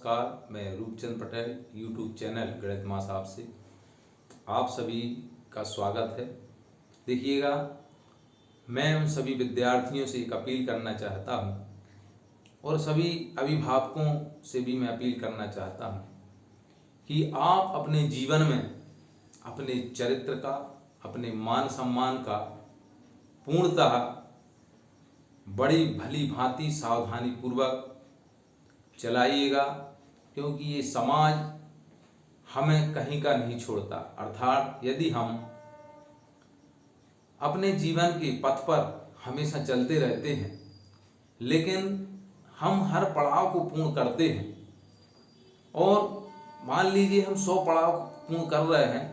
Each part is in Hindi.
नमस्कार, मैं रूपचंद पटेल यूट्यूब चैनल गणित माँ साहब से आप सभी का स्वागत है। देखिएगा, मैं उन सभी विद्यार्थियों से एक अपील करना चाहता हूँ और सभी अभिभावकों से भी मैं अपील करना चाहता हूँ कि आप अपने जीवन में अपने चरित्र का, अपने मान सम्मान का पूर्णतः बड़ी भली भांति सावधानी पूर्वक चलाइएगा, क्योंकि ये समाज हमें कहीं का नहीं छोड़ता। अर्थात यदि हम अपने जीवन के पथ पर हमेशा चलते रहते हैं लेकिन हम हर पड़ाव को पूर्ण करते हैं और मान लीजिए हम 100 पड़ाव पूर्ण कर रहे हैं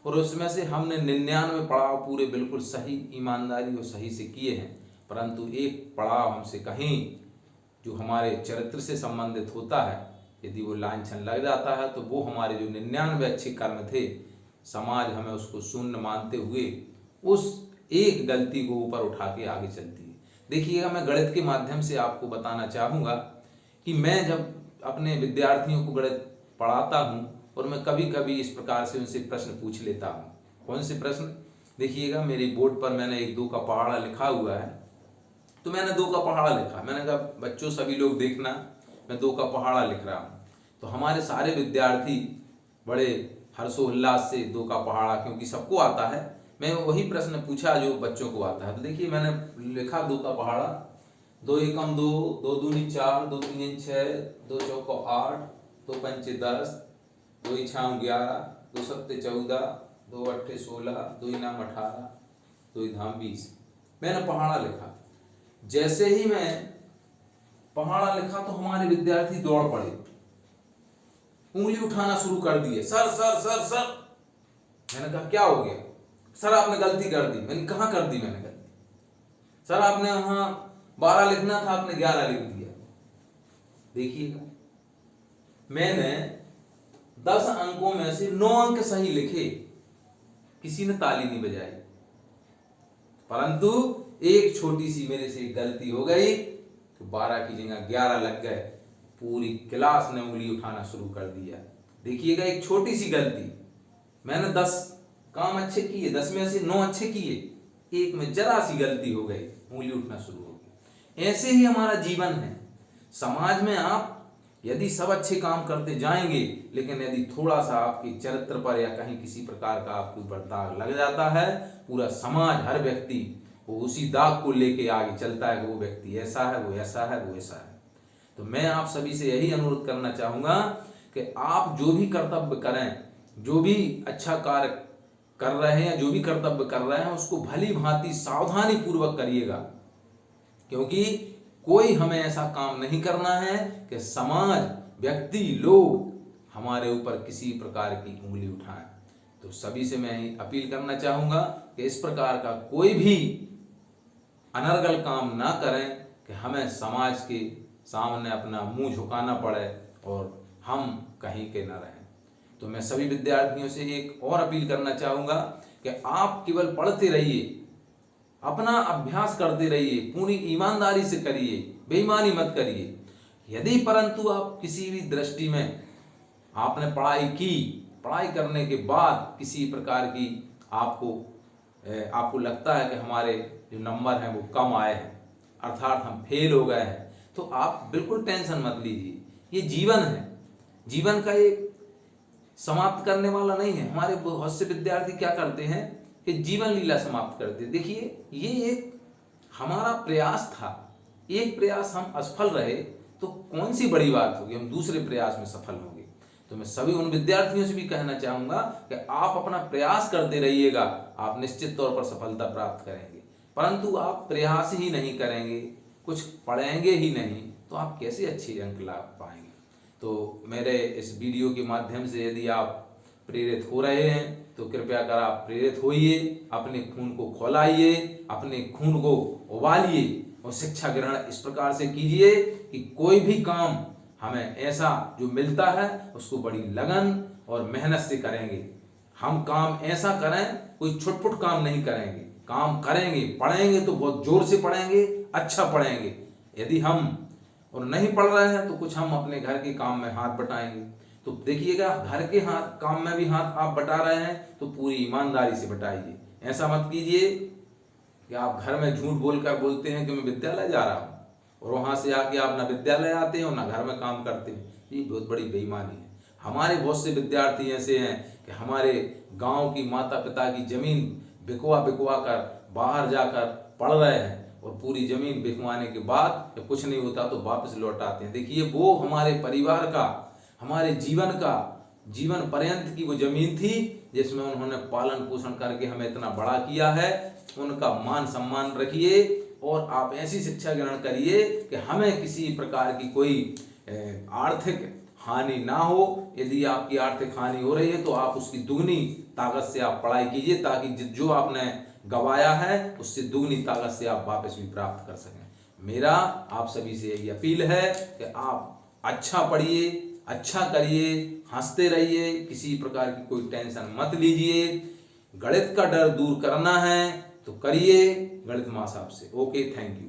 और उसमें से हमने 99 पड़ाव पूरे बिल्कुल सही, ईमानदारी और सही से किए हैं, परंतु एक पड़ाव हमसे कहीं जो हमारे चरित्र से संबंधित होता है, यदि वो लांछन लग जाता है तो वो हमारे जो 99 अच्छे कर्म थे, समाज हमें उसको शून्य मानते हुए उस एक गलती को ऊपर उठा के आगे चलती है। देखिएगा, मैं गणित के माध्यम से आपको बताना चाहूँगा कि मैं जब अपने विद्यार्थियों को गणित पढ़ाता हूँ और मैं कभी कभी इस प्रकार से उनसे प्रश्न पूछ लेता हूँ। कौन से प्रश्न? देखिएगा, मेरे बोर्ड पर मैंने 1-2 का पहाड़ा लिखा हुआ है, तो मैंने 2 का पहाड़ा लिखा। मैंने कहा बच्चों सभी लोग देखना, मैं 2 का पहाड़ा लिख रहा हूँ। तो हमारे सारे विद्यार्थी बड़े हर्षोल्लास से 2 का पहाड़ा, क्योंकि सबको आता है, मैं वही प्रश्न पूछा जो बच्चों को आता है। तो देखिए, मैंने लिखा 2 का पहाड़ा, 2 एकम 2, 2 दूनी 4, 2 तीन 6, 2 चौको 8, 2 पंचे 10, 2 छाम 11, 2 सत्ते 14, 2 अट्ठे 16, 2 इनाम 18, 2 धाम 20। मैंने पहाड़ा लिखा। जैसे ही मैं पहाड़ा लिखा तो हमारे विद्यार्थी दौड़ पड़े, उंगली उठाना शुरू कर दिए, सर सर सर सर। मैंने कहा क्या हो गया? सर आपने गलती कर दी। मैंने कहाँ कर दी? मैंने गलती, सर आपने वहां 12 लिखना था, आपने 11 लिख दिया। देखिएगा, मैंने 10 अंकों में से 9 अंक सही लिखे, किसी ने ताली नहीं बजाई, परंतु एक छोटी सी मेरे से गलती हो गई तो 12 की जगह 11 लग गए। पूरी क्लास ने उंगली उठाना शुरू कर दिया। देखिएगा, एक छोटी सी गलती, मैंने 10 काम अच्छे किए, 10 में से 9 अच्छे किए, एक में जरा सी गलती हो गई, उंगली उठना शुरू हो गई। ऐसे ही हमारा जीवन है। समाज में आप यदि सब अच्छे काम करते जाएंगे, लेकिन यदि थोड़ा सा आपके चरित्र पर या कहीं किसी प्रकार का आपके ऊपर दाग लग जाता है, पूरा समाज, हर व्यक्ति वो उसी दाग को लेके आगे चलता है कि वो व्यक्ति ऐसा है, वो ऐसा है, वो ऐसा है। तो मैं आप सभी से यही अनुरोध करना चाहूँगा कि आप जो भी कर्तव्य करें, जो भी अच्छा कार्य कर रहे हैं, जो भी कर्तव्य कर रहे हैं, उसको भली भांति सावधानी पूर्वक करिएगा, क्योंकि कोई हमें ऐसा काम नहीं करना है कि समाज, व्यक्ति, लोग हमारे ऊपर किसी प्रकार की उंगली उठाएं। तो सभी से मैं अपील करना चाहूँगा कि इस प्रकार का कोई भी अनर्गल काम ना करें कि हमें समाज के सामने अपना मुंह झुकाना पड़े और हम कहीं के न रहें। तो मैं सभी विद्यार्थियों से एक और अपील करना चाहूँगा कि आप केवल पढ़ते रहिए, अपना अभ्यास करते रहिए, पूरी ईमानदारी से करिए, बेईमानी मत करिए। यदि परंतु आप किसी भी दृष्टि में आपने पढ़ाई की, पढ़ाई करने के बाद किसी प्रकार की आपको लगता है कि हमारे जो नंबर हैं वो कम आए हैं, अर्थात हम फेल हो गए हैं, तो आप बिल्कुल टेंशन मत लीजिए। ये जीवन है, जीवन का एक समाप्त करने वाला नहीं है। हमारे बहुत से विद्यार्थी क्या करते हैं कि जीवन लीला समाप्त करते। देखिए, ये एक हमारा प्रयास था, एक प्रयास हम असफल रहे तो कौन सी बड़ी बात होगी, हम दूसरे प्रयास में सफल होंगे। तो मैं सभी उन विद्यार्थियों से भी कहना चाहूँगा कि आप अपना प्रयास करते रहिएगा, आप निश्चित तौर पर सफलता प्राप्त करेंगे। परंतु आप प्रयास ही नहीं करेंगे, कुछ पढ़ेंगे ही नहीं, तो आप कैसे अच्छे अंक ला पाएंगे। तो मेरे इस वीडियो के माध्यम से यदि आप प्रेरित हो रहे हैं तो कृपया कर आप प्रेरित होइए, अपने खून को खौलाइए, अपने खून को उबालिए और शिक्षा ग्रहण इस प्रकार से कीजिए कि कोई भी काम हमें ऐसा जो मिलता है उसको बड़ी लगन और मेहनत से करेंगे। हम काम ऐसा करें, कोई छुटपुट काम नहीं करेंगे, काम करेंगे, पढ़ेंगे तो बहुत जोर से पढ़ेंगे, अच्छा पढ़ेंगे। यदि हम और नहीं पढ़ रहे हैं तो कुछ हम अपने घर के काम में हाथ बटाएंगे। तो देखिएगा, घर के हाथ काम में भी हाथ आप बटा रहे हैं तो पूरी ईमानदारी से बटाइए। ऐसा मत कीजिए कि आप घर में झूठ बोलकर बोलते हैं कि मैं विद्यालय जा रहा हूँ और वहाँ से आके आप ना विद्यालय आते हैं और ना घर में काम करते हैं। ये बहुत बड़ी बेईमानी है। हमारे बहुत से विद्यार्थी ऐसे हैं कि हमारे गांव की माता पिता की जमीन बिकवा बिकवा कर बाहर जाकर पढ़ रहे हैं और पूरी जमीन बिकवाने के बाद जब कुछ नहीं होता तो वापस लौट आते हैं। देखिए, वो हमारे परिवार का, हमारे जीवन पर्यंत की वो जमीन थी जिसमें उन्होंने पालन पोषण करके हमें इतना बड़ा किया है। उनका मान सम्मान रखिए और आप ऐसी शिक्षा ग्रहण करिए कि हमें किसी प्रकार की कोई आर्थिक हानि ना हो। यदि आपकी आर्थिक हानि हो रही है तो आप उसकी दुगनी ताकत से आप पढ़ाई कीजिए, ताकि जो आपने गवाया है उससे दुगनी ताकत से आप वापस भी प्राप्त कर सकें। मेरा आप सभी से यही अपील है कि आप अच्छा पढ़िए, अच्छा करिए, हंसते रहिए, किसी प्रकार की कोई टेंशन मत लीजिए। गणित का डर दूर करना है तो करिए गणित माँ साहब से। Okay, thank you.